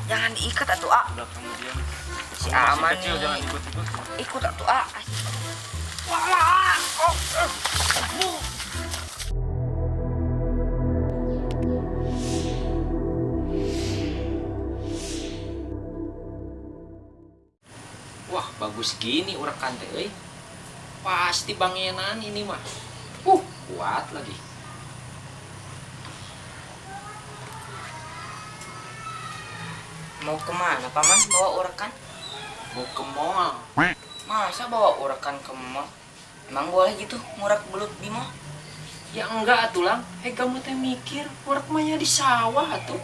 Jangan diikat atuh, ah. Udah kamu diam. Si Kamu masih aman kecil, nih. jangan ikut-ikut. Ikut atuh, ah. Walah. Wah, bagus gini urakan teh euy. Pasti bangenan ini mah. Kuat lagi. Mau kemana, Paman? Bawa urakan? Mau ke mall. Masa bawa urakan ke mall? Emang boleh gitu ngurak belut di mall? Ya enggak atuh lang. Kamu teh mikir urak mah di sawah atuh.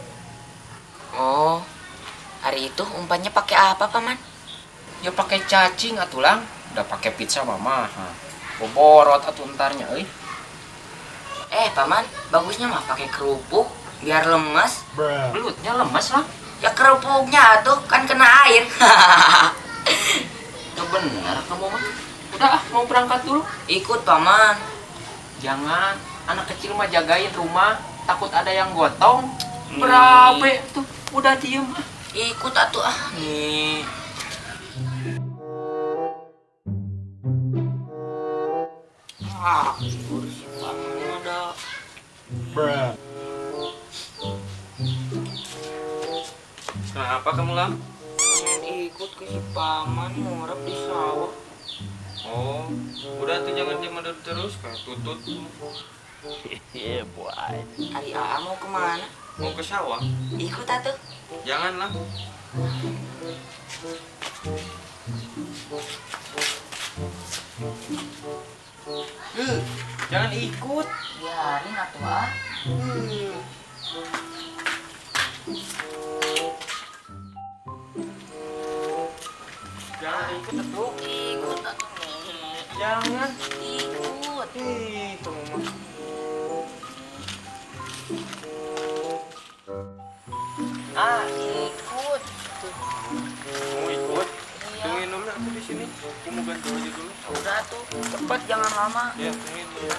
Oh, hari itu umpannya pakai apa, Paman? Ya pakai cacing atuh lang. Udah pakai pizza mama. Boborot atuh entarnya euy. Paman, bagusnya mah pakai kerupuk biar lemes. Belutnya lemas lah. Ya kerupuknya tuh kan kena air. Ya bener kamu mah. Udah mau berangkat dulu. Ikut, Paman. Jangan, anak kecil mah jagain rumah, takut ada yang gotong. Berapa tuh? Udah diem. Ikut atuh ah. Nih. Kursi Paman ada. Kenapa kamu lang? Pengen ikut ke si Paman ngurap di sawah. Oh, udah tuh jangan diam terus kayak tutut. Ari Aa mau kemana? Mau ke sawah? Ikut atuh. Jangan lah. Jangan ikut. Biarin atuh ah. Jangan ikut atuh. Ikut atuh nih. Jangan. Ikut. Itu mah. Ikut. Mau ikut? Iya. Tungguin dulu aku di sini. Aku mau ganti baju dulu. Udah tuh, cepet jangan lama. Ya, tungguin dulu.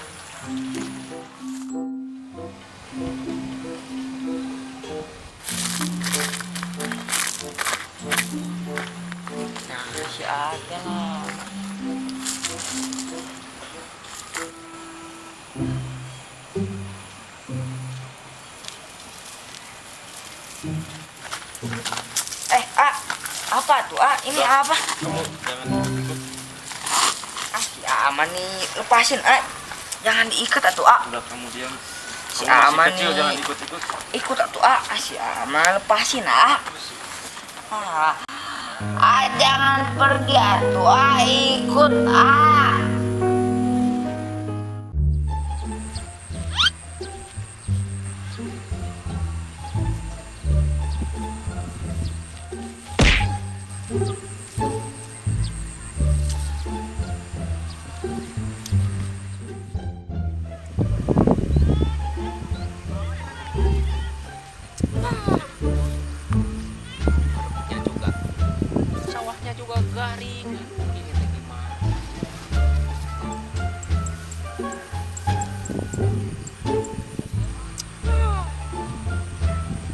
Nah, si ada lah. Apa tuh? Ini apa? Kamu jangan ikut. Si Aman nih, lepasin, Jangan diikat atuh, Udah kamu diam. Si Kamu masih Aman kecil, nih. jangan ikut-ikut. Ikut atuh, Si Aman lepasin, jangan pergi atuh, ikut, Sawahnya juga garing. Ini teh gimana?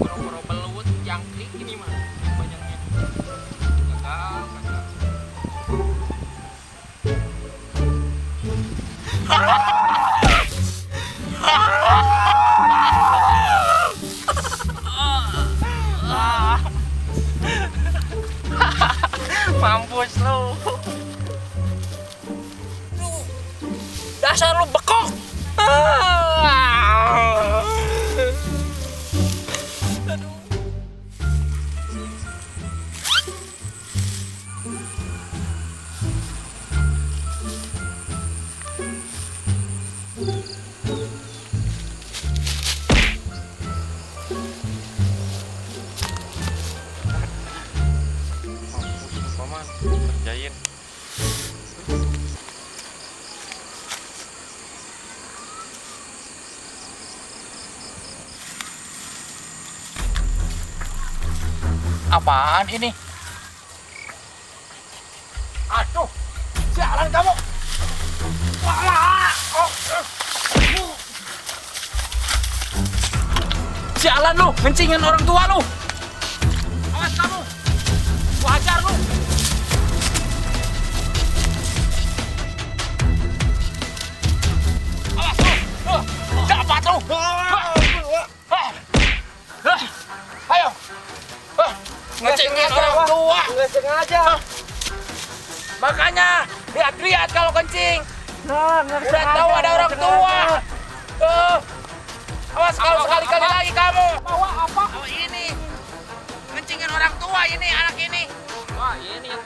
Boro-boro belut jangkrik ini mah banyaknya. Gagal. Mampus lu. Dasar lu bekok. Paman, kerjain. Apaan ini? Aduh, jalan kamu. Jalan lu, ngencingin orang tua lu. Ngecengin orang tua. Nggak sengaja. Makanya lihat-lihat kalau kencing. Nah, nggak Udah tahu ada orang tua. Awas kalau sekali-kali lagi kamu. Bawa apa? Ini kencingin orang tua ini anak ini. Wah, ini yang